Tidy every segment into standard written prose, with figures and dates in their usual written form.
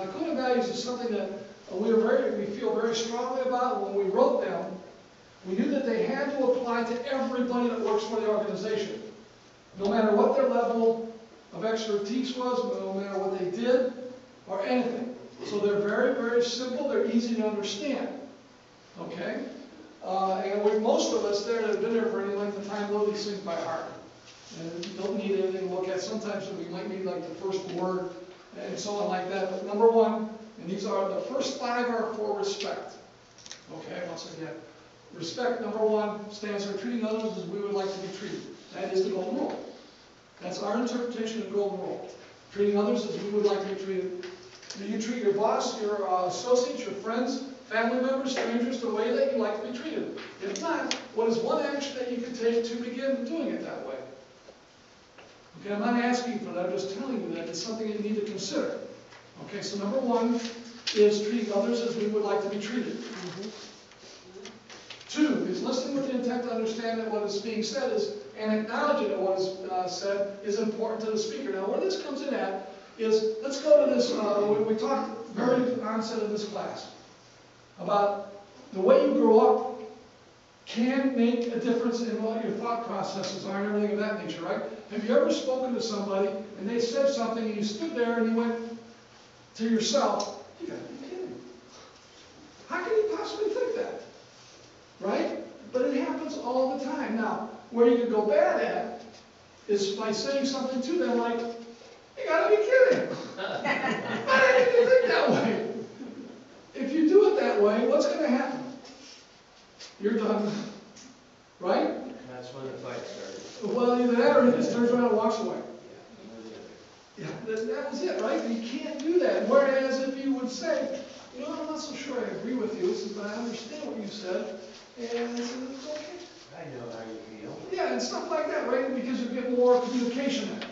The code of values is something that we feel very strongly about. When we wrote them, we knew that they had to apply to everybody that works for the organization, no matter what their level of expertise was, no matter what they did, or anything. So they're very, very simple. They're easy to understand. Okay? And most of us there that have been there for any length of time know these things by heart. And you don't need anything to look at. Sometimes we might need like the first word and so on like that. But number one, and these are the first 5 are for respect. Okay, once again. Respect, number 1, stands for treating others as we would like to be treated. That is the golden rule. That's our interpretation of the golden rule. Treating others as we would like to be treated. Do you treat your boss, your associates, your friends, family members, strangers the way that you like to be treated? If not, what is one action that you can take to begin doing it that way? Okay, I'm not asking for that, I'm just telling you that it's something you need to consider. Okay, so number 1 is treating others as we would like to be treated. 2 is listening with the intent to understand that what is being said is, and acknowledging that what is said is important to the speaker. Now, where this comes in at is, let's go to this, we talked very onset of this class about the way you grow up can make a difference in what your thought processes are and everything of that nature, right? Have you ever spoken to somebody and they said something and you stood there and you went to yourself, you gotta be kidding. How can you possibly think that? Right? But it happens all the time. Now, where you can go bad at is by saying something to them like, you gotta be kidding. Why did you think that way? If you do it that way, what's going to happen? You're done. Right? That's when the fight started. Well, either that or he just turns around and walks away. Yeah, that was it, right? You can't do that. Whereas if you would say, you know, I'm not so sure I agree with you, but I understand what you said, and it's okay. I know how you feel. Yeah, and stuff like that, right? Because you get more communication there.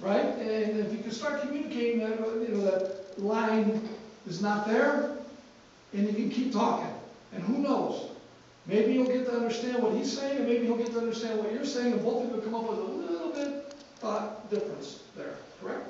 Right? And if you can start communicating that, you know, that line is not there, and you can keep talking. And who knows? Maybe you'll get to understand what he's saying, and maybe he'll get to understand what you're saying, and both of you will come up with a little bit thought difference there. Correct?